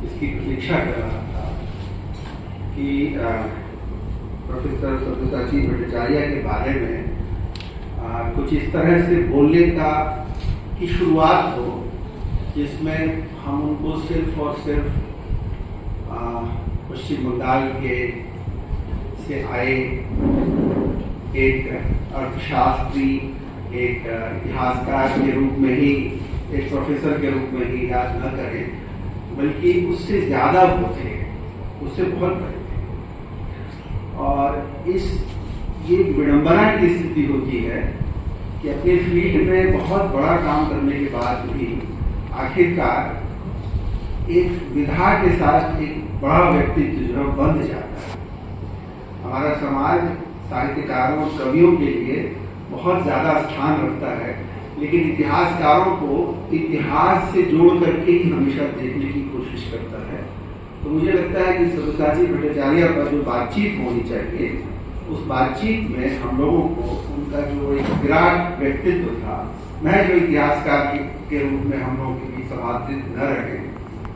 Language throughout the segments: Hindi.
इसकी प्रतीक्षा कर रहा था कि प्रोफेसर सब्यसाची भट्टाचार्य के बारे में कुछ इस तरह से बोलने की शुरुआत हो जिसमें हम उनको सिर्फ और सिर्फ पश्चिम बंगाल से आए एक अर्थशास्त्री, एक इतिहासकार के रूप में ही, एक प्रोफेसर के रूप में ही याद न करें, बल्कि उससे ज्यादा वो थे, उससे बहुत बड़े थे। और ये विडंबना की स्थिति होती है कि अपने फील्ड में बहुत बड़ा काम करने के बाद भी आखिरकार एक विधा के साथ एक बड़ा व्यक्तित्व जो है बंध जाता है। हमारा समाज साहित्यकारों और कवियों के लिए बहुत ज्यादा स्थान रखता है, लेकिन इतिहासकारों को इतिहास से जोड़ करके ही हमेशा देखने की कोशिश करता है। तो मुझे लगता है कि सब्यसाची भट्टाचार्य पर जो बातचीत होनी चाहिए, उस बातचीत में हम लोगों को उनका जो एक विराट व्यक्तित्व था, मैं जो इतिहासकार के रूप में हम लोगों के बीच समादृत न रहे,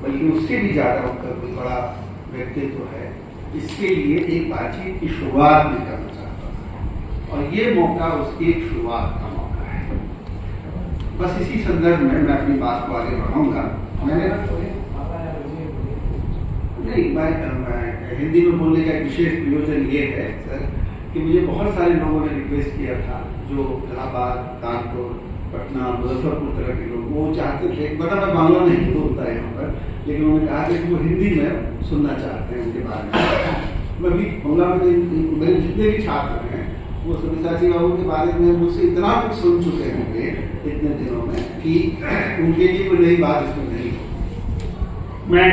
बल्कि उससे भी ज्यादा उनका कोई बड़ा व्यक्तित्व है, इसके लिए एक बातचीत की शुरुआत भी करना चाहता हूँ। और ये मौका उसकी एक शुरुआत का मौका है। बस इसी संदर्भ में मैं अपनी बात को आगे बढ़ाऊंगा। मैं हिंदी में बोलने का विशेष प्रयोजन ये है सर कि मुझे बहुत सारे लोगों ने रिक्वेस्ट किया था, जो इलाहाबाद, कानपुर, पटना, मुजफ्फरपुर तरह के लोग, वो चाहते थे, मतलब मैं बांग्ला नहीं बोलता है यहाँ पर, लेकिन उन्होंने कहा था कि वो हिंदी में सुनना चाहते हैं उनके बारे में। मैं भी बांग्ला में मेरे जितने भी छात्र हैं वो सब्यसाची बाबू के बारे में मुझसे इतना कुछ सुन चुके होंगे इतने दिनों में कि उनके लिए कोई नई बात इसमें नहीं हो। मैं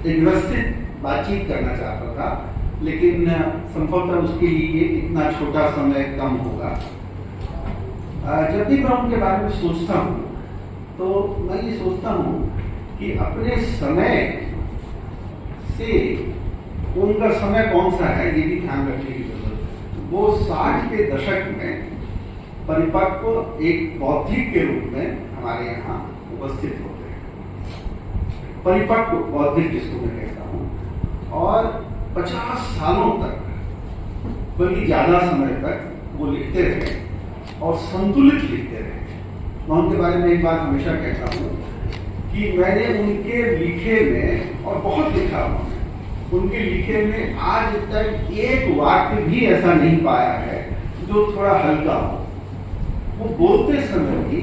एक व्यवस्थित बातचीत करना चाहता था, लेकिन संभवतः उसके लिए इतना छोटा समय कम होगा। जब भी मैं उनके बारे में सोचता हूँ तो मैं ये सोचता हूँ कि अपने समय से उनका समय कौन सा है ये भी ध्यान रखने की जरूरत है। वो 60 के दशक में परिपक्व एक बौद्धिक के रूप में हमारे यहाँ उपस्थित होते हैं, परिपक्व बौद्धिक जिसको मैं कहता हूँ, और 50 सालों तक बल्कि ज्यादा समय तक वो लिखते रहे और संतुलित लिखते रहे। मैं उनके बारे में एक बात हमेशा कहता हूँ कि मैंने उनके लिखे में, और बहुत लिखा हूँ, उनके लिखे में आज तक एक वाक्य भी ऐसा नहीं पाया है जो थोड़ा हल्का हो। वो बोलते समय भी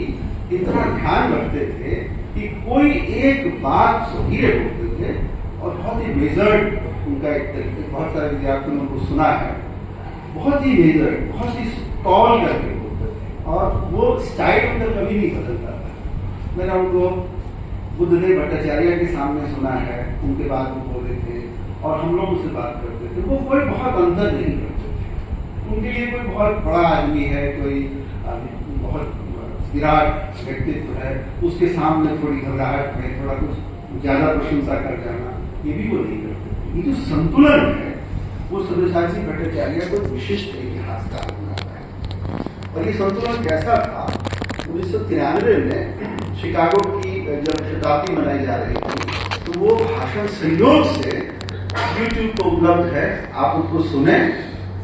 इतना ध्यान रखते थे कि कोई एक बात धीरे बोलते थे और बहुत ही मेजर्ड उनका एक तरीके, बहुत सारे विद्यार्थियों ने उनको सुना है, बहुत ही मेजर्ड, बहुत ही टॉल करके बोलते थे, और वो स्टाइल उनका कभी नहीं बदलता था। मैंने उनको बुद्धदेव भट्टाचार्य के सामने सुना है, उनके बाद वो बोले थे और हम लोग उससे बात करते थे, वो कोई बहुत अंतर नहीं करते थे। उनके लिए कोई बहुत बड़ा आदमी है, कोई बहुत विराट व्यक्तित्व है, उसके सामने थोड़ी घबराहट में थोड़ा कुछ ज्यादा प्रशंसा कर जाना, ये भी वो नहीं करते। ये जो संतुलन है वो सब्यसाची भट्टाचार्य को विशिष्ट इतिहासकार बनाता है। और ये संतुलन कैसा था? 1993 में शिकागो की जब शताब्दी मनाई जा रही थी, तो वो भाषण संयोग से YouTube पर उपलब्ध है, आप उसको सुने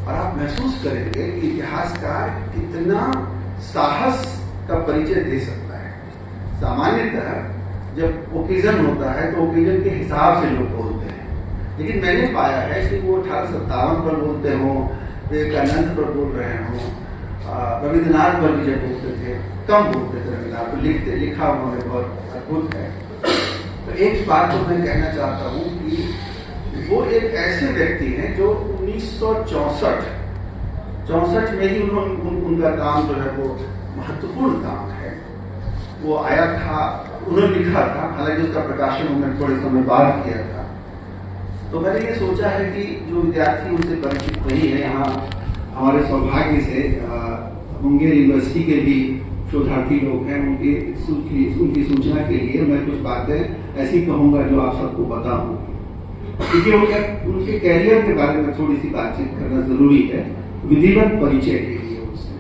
और आप महसूस करेंगे कि इतिहासकार कितना साहस का परिचय दे सकता है। सामान्यतः जब ओकेजन होता है तो ओकेजन के हिसाब से लोग बोलते हैं, लेकिन मैंने पाया है कि वो 1857 पर बोलते हों, विवेकानंद पर बोल रहे हों, रविन्द्रनाथ पर भी जब बोलते थे, कम बोलते थे रविन्द्रनाथ पर, लिखा उन्होंने बहुत अद्भुत है। तो एक बात तो मैं कहना चाहता हूँ कि वो एक ऐसे व्यक्ति हैं जो 1964 में ही उनका काम जो है वो महत्वपूर्ण काम है, वो आया था, उन्होंने लिखा था, हालांकि उसका प्रकाशन उन्होंने थोड़े समय बाद किया था। तो मैंने ये सोचा है कि जो विद्यार्थी उनसे परिचित नहीं है, यहाँ हमारे सौभाग्य से मुंगेर यूनिवर्सिटी के भी शोधार्थी लोग हैं, उनकी सूचना के लिए मैं कुछ बातें ऐसी कहूँगा जो आप सबको पता होंगी, क्योंकि उनके कैरियर के बारे में थोड़ी सी बातचीत करना जरूरी है, विधिवत परिचय के लिए उनसे।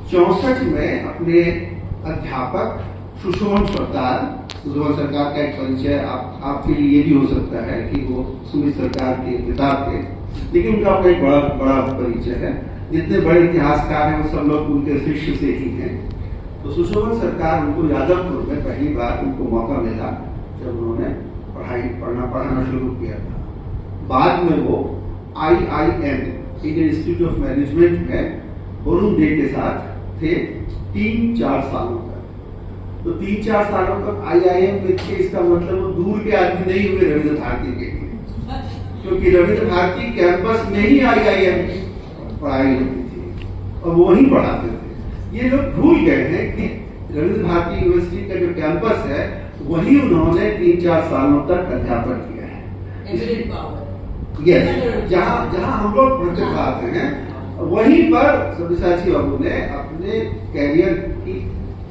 64 में अपने अध्यापक सुषोमन सरदार सुषमा सरकार का एक परिचय आपके लिए ये भी हो सकता है कि वो सुमित सरकार के पिता थे, लेकिन उनका अपना एक बड़ा परिचय है। जितने बड़े इतिहासकार हैं वो सब लोग उनके शिष्य से ही हैं। तो सुषमा सरकार, उनको यादवपुर में पहली बार उनको मौका मिला जब उन्होंने पढ़ाना शुरू किया था। बाद में वो IIM, Indian institute of management में वरुण डे के साथ थे 3-4 सालों तक। तो 3-4 सालों तक IIM में थे, इसका मतलब वो दूर के आदमी नहीं हुए रविंद्र भारती के लिए, क्योंकि रविंद्र भारती कैंपस में ही IIM की पढ़ाई होती थी और वो वहीं पढ़ाते थे। ये लोग भूल गए हैं कि रविंद्र भारती यूनिवर्सिटी का जो कैंपस है वही उन्होंने 3-4 सालों तक अध्यापन किया है। यस, जहाँ हम लोग पढ़ते पढ़ाते हैं वहीं पर सब्यसाची बाबू ने अपने कैरियर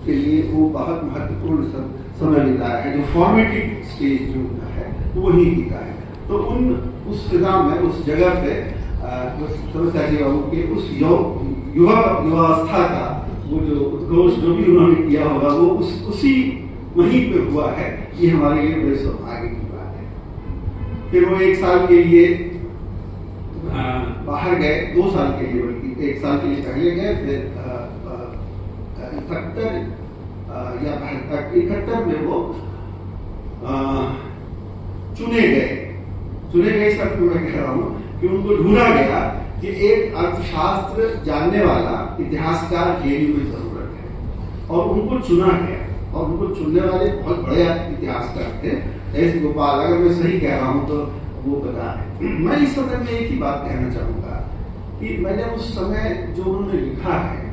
के लिए वो बहुत महत्वपूर्ण समय बिताया है। जो फॉर्मेटिव स्टेज जो होता है वो वही बीता है। तो उस फिजा में, उस जगह पे सब्यसाची बाबू के उस युवावस्था का वो जो उद्घोष जो भी उन्होंने किया होगा वो उसी वहीं पे हुआ है। ये हमारे लिए बड़े सौभाग्य की बात है। फिर वो 1 साल के लिए बाहर गए, 2 साल के लिए, बल्कि 1 साल के लिए पहले गए, फिर 71 में वो चुने गए सब मैं कह रहा हूँ कि उनको ढूंढा गया कि एक अर्थशास्त्र जानने वाला इतिहासकार जेएनयू में जरूरत है, और उनको चुना गया। और उनको चुनने वाले बहुत बड़े इतिहासकार थे, एस गोपाल। अगर मैं सही कह रहा हूँ तो वो बता रहे। मैं इस समय में एक ही बात कहना चाहूंगा कि मैंने उस समय जो उन्होंने लिखा है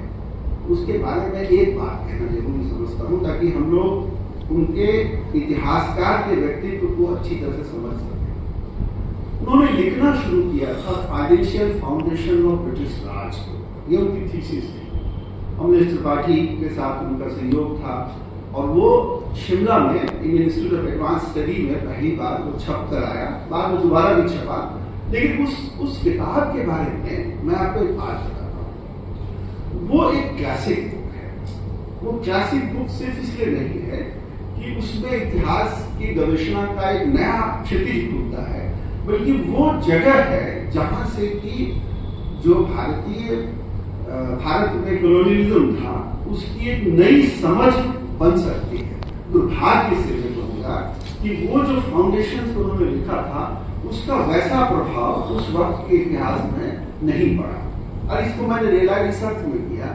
उसके बारे में एक बात कहना जरूरी समझता हूँ, ताकि हम लोग उनके इतिहासकार के व्यक्तित्व को अच्छी तरह से समझ सकें। उन्होंने लिखना शुरू किया था फाइनेंशियल फाउंडेशन ऑफ ब्रिटिश राज को, ये उनकी थीसिस थी। अमलेश त्रिपाठी के साथ उनका सहयोग था और वो शिमला में Indian institute of advance study में पहली बार वो छप कर आया, बाद में दोबारा भी छपा। लेकिन उस किताब के बारे में मैं आपको एक बात बताता हूँ। वो एक क्लासिक बुक है। वो क्लासिक बुक सिर्फ इसलिए नहीं है कि उसमें इतिहास की गवेषणा का एक नया क्षितिज खुलता है, बल्कि वो जगह है जहां से कि जो भारत में कॉलोनियलिज्म था उसकी एक नई समझ बन सकती है। दुर्भाग्य से मैं कहूँगा कि वो जो फाउंडेशन उन्होंने लिखा था उसका वैसा प्रभाव उस वक्त के इतिहास में नहीं पड़ा। और इसको मैंने रियलाइज इस अर्थ में किया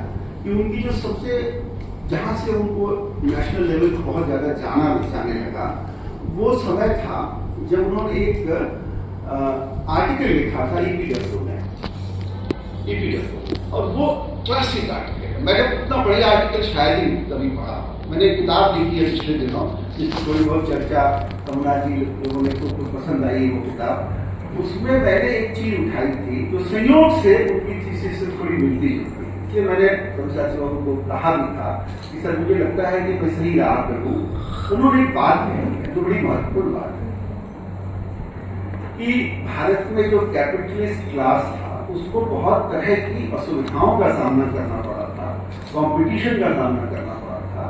कि उनकी जो सबसे, जहाँ से उनको नेशनल लेवल पर बहुत ज्यादा जाने लगा, वो समय था जब उन्होंने एक आर्टिकल लिखा था ईपीडब्ल्यू में, और वो क्लासिक आर्टिकल है। मैंने उतना बढ़िया आर्टिकल शायद ही कभी पढ़ा। मैंने एक किताब लिखी है पिछले दिनों जिसकी थोड़ी बहुत चर्चा कमला जी लोगों ने को पसंद आई वो किताब। उसमें मैंने एक चीज उठाई थी जो संयोग से उनकी थीसिस से थोड़ी मिलती जुलती, इसलिए मैंने सब्यसाची बाबू को कहा भी था कि सर मुझे लगता है कि मैं सही राह पर हूँ। उन्होंने एक बात कही है जो बड़ी महत्वपूर्ण बात है कि भारत में जो कैपिटलिस्ट क्लास था उसको बहुत तरह की असुविधाओं का सामना करना पड़ा था, कंपटीशन का सामना करना पड़ा था।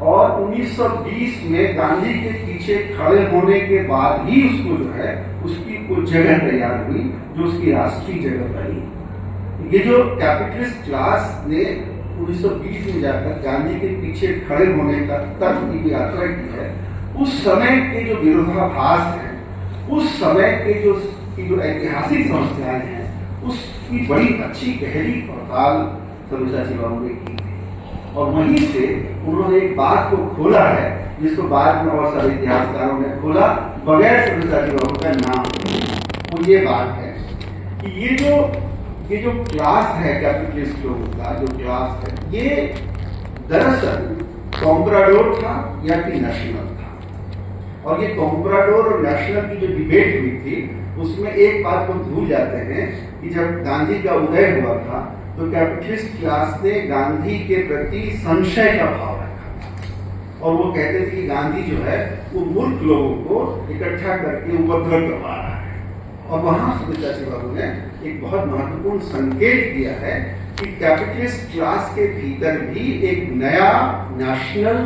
और 1920 में गांधी के पीछे खड़े होने के बाद ही उसको जो है उसकी कुछ जगह तैयार हुई जो उसकी राष्ट्रीय जगह बनी। ये जो कैपिटलिस्ट क्लास ने 1920 में जाकर गांधी के पीछे खड़े होने का तर्क की यात्रा की है, उस समय के जो विरोधाभास है, उस समय के जो ऐतिहासिक समस्याएं हैं, उसकी बड़ी अच्छी गहरी पड़ताल सब्यसाची बाबू ने की थी। और वहीं से उन्होंने एक बात को खोला है जिसको बाद में और सारे इतिहासकारों ने खोला बगैर सब्यसाची बाबू का नाम। वो ये बात है कि ये जो क्लास है कैपिटलिस्ट लोगों का जो क्लास है, ये दरअसल कॉम्प्राडोर था या कि नेशनल था। और ये कॉम्प्राडोर और नेशनल की जो डिबेट हुई थी उसमें एक बात को भूल जाते हैं कि जब गांधी का उदय हुआ था तो कैपिटलिस्ट क्लास ने गांधी के प्रति संशय का भाव रखा था और वो कहते थे कि गांधी जो है वो मूर्ख लोगों को इकट्ठा करके उपद्रव करवा रहा है। और वहां सब्यसाची बाबू ने एक बहुत महत्वपूर्ण संकेत दिया है कि कैपिटलिस्ट क्लास के भीतर भी एक नया नेशनल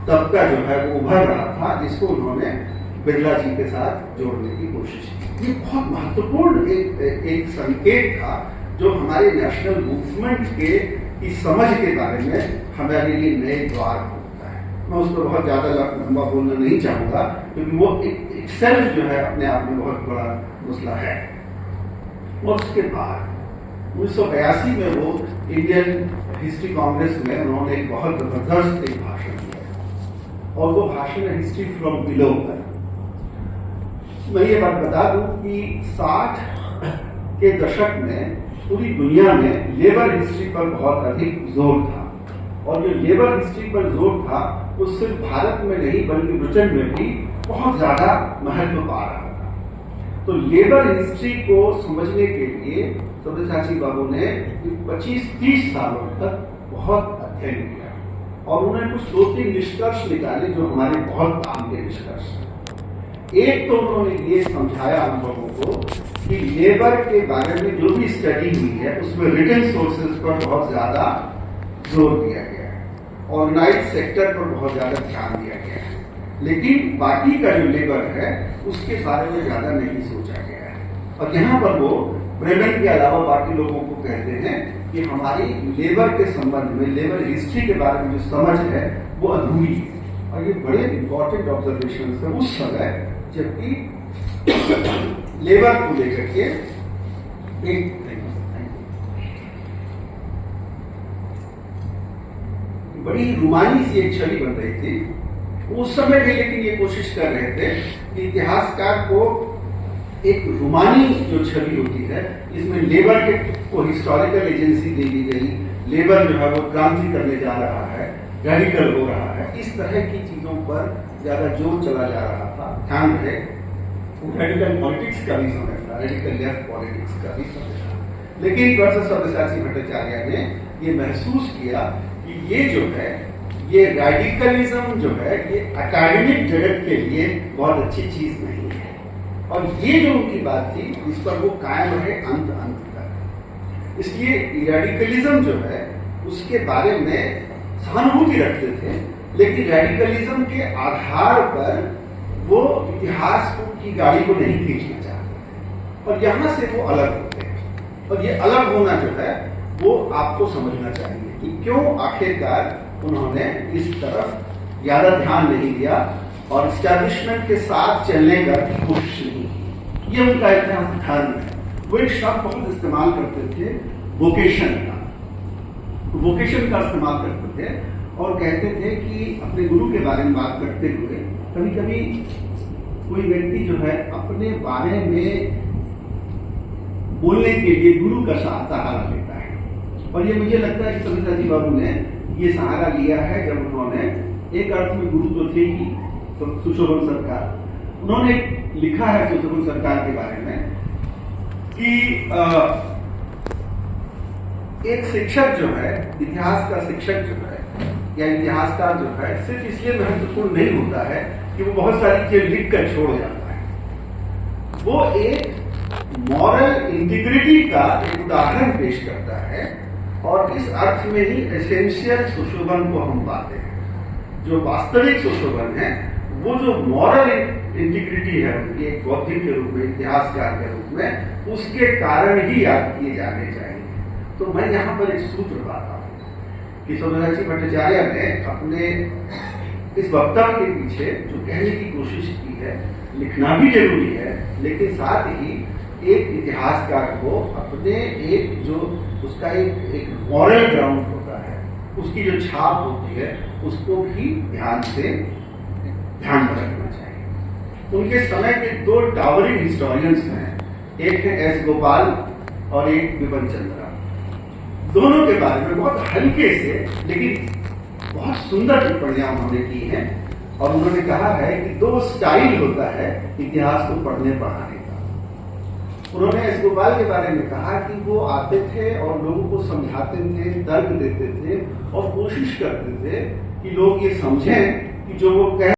तबका जो है वो उभर रहा था, जिसको उन्होंने बिरला जी के साथ जोड़ने की कोशिश की। ये बहुत महत्वपूर्ण एक संकेत था जो हमारे नेशनल मूवमेंट के की समझ के बारे में हमारे लिए नए द्वार खोलता है। मैं उस पर बहुत ज्यादा लंबा बोलना नहीं चाहूंगा, क्योंकि वो एक सेल्फ जो है अपने आप में बहुत बड़ा मसला है। और उसके बाद 1982 में वो इंडियन हिस्ट्री कांग्रेस में उन्होंने एक बहुत जबरदस्त एक भाषण दिया, और वो भाषण है हिस्ट्री फ्रॉम बिलो पर। मैं ये बात बता दूं कि 60 के दशक में पूरी दुनिया में लेबर हिस्ट्री पर बहुत अधिक जोर था, और जो लेबर हिस्ट्री पर जोर था वो सिर्फ भारत में नहीं बल्कि ब्रिटेन में भी बहुत ज्यादा महत्व पा रहा था। तो लेबर हिस्ट्री को समझने के लिए सब्यसाची बाबू ने 25-30 सालों तक बहुत अध्ययन किया, और उन्होंने कुछ 2-3 निष्कर्ष निकाले जो हमारे बहुत काम के निष्कर्ष हैं। एक तो उन्होंने ये समझाया हम लोगों को कि लेबर के बारे में जो भी स्टडी हुई है उसमें रिटन सोर्सेज पर बहुत ज्यादा जोर दिया गया है, ऑर्गेनाइज सेक्टर पर बहुत ज्यादा ध्यान दिया गया है, लेकिन बाकी का जो लेबर है उसके बारे में ज्यादा नहीं सोचा गया है। और यहाँ पर वो ब्रेमेन के अलावा बाकी लोगों को कहते हैं कि हमारी लेबर के संबंध में, लेबर हिस्ट्री के बारे में जो समझ है वो अधूरी है। और ये बड़े इंपॉर्टेंट ऑब्जर्वेशन है उस समय जबकि लेबर को लेकर के एक बड़ी रुमानी सी एक छवि बन रही थी उस समय भी, लेकिन ये कोशिश कर रहे थे कि इतिहासकार को एक रुमानी जो छवि होती है इसमें लेबर के को हिस्टोरिकल एजेंसी दे दी गई, लेबर जो है वो क्रांति करने जा रहा है, रेडिकल हो रहा है, इस तरह की चीजों पर ज्यादा जोर चला जा रहा था। ध्यान रहे रेडिकल पॉलिटिक्स का भी समय था, रेडिकल लेफ्ट पॉलिटिक्स का भी समय था, लेकिन प्रोफेसर सब्यसाची भट्टाचार्य ने ये महसूस किया कि ये जो है ये रेडिकलिज्म जो है ये एकेडमिक जगत के लिए बहुत अच्छी चीज नहीं है, और ये जो उनकी बात थी इस पर वो कायम रहे अंत तक। इसलिए रेडिकलिज्म जो है उसके बारे में सहानुभूति रखते थे, लेकिन रेडिकलिज्म के आधार पर वो इतिहास की गाड़ी को नहीं खींचना चाहते थे, और यहां से वो अलग होते हैं। और ये अलग होना जो है वो आपको समझना चाहिए कि क्यों आखिरकार उन्होंने इस तरफ ज्यादा ध्यान नहीं दिया और स्टैब्लिशमेंट के साथ चलने का कोशिश नहीं की। ये उनका इतिहास धर्म है। वो एक शब्द बहुत इस्तेमाल करते थे वोकेशन का, वोकेशन का इस्तेमाल करते थे और कहते थे कि अपने गुरु के बारे में बात करते हुए कभी कभी कोई व्यक्ति जो है अपने बारे में बोलने के लिए गुरु का सहारा लेता है, और ये मुझे लगता है कि सब्यसाची बाबू ने ये सहारा लिया है जब उन्होंने एक अर्थ में गुरु तो थे ही सुशोभन सरकार, उन्होंने लिखा है सुशोभन सरकार के बारे में कि एक शिक्षक जो है, इतिहास का शिक्षक जो है या इतिहासकार जो है सिर्फ इसलिए महत्वपूर्ण नहीं होता है कि वो बहुत सारी चीजें लिख कर छोड़ जाता है, वो एक मॉरल इंटीग्रिटी का एक उदाहरण पेश करता है, और इस अर्थ में ही एसेंशियल सुशोभन को हम पाते हैं। जो वास्तविक सुशोभन है वो जो मॉरल इंटीग्रिटी है उनकी एक बौद्धिक के रूप में, इतिहासकार के रूप में, उसके कारण ही याद किए जाने चाहिए। तो मैं यहाँ पर एक सूत्र पाता हूँ कि सब्यसाची भट्टाचार्य ने अपने इस वक्तव्य के पीछे जो कहने की कोशिश की है, लिखना भी जरूरी है, लेकिन साथ ही एक इतिहासकार को अपने एक जो उसका एक मॉरल ग्राउंड होता है, उसकी जो छाप होती है, उसको भी ध्यान में रखना चाहिए। उनके समय के दो टावरिंग हिस्टोरियंस हैं, एक है एस गोपाल और एक विपिन चंद्रा। दोनों के बारे में बहुत हल्के से लेकिन बहुत सुंदर टिप्पणियां उन्होंने की हैं, और उन्होंने कहा है कि दो स्टाइल होता है इतिहास को पढ़ने पढ़ाने का। उन्होंने एस गोपाल के बारे में कहा कि वो आते थे और लोगों को समझाते थे, तर्क देते थे और कोशिश करते थे कि लोग ये समझें कि जो वो कह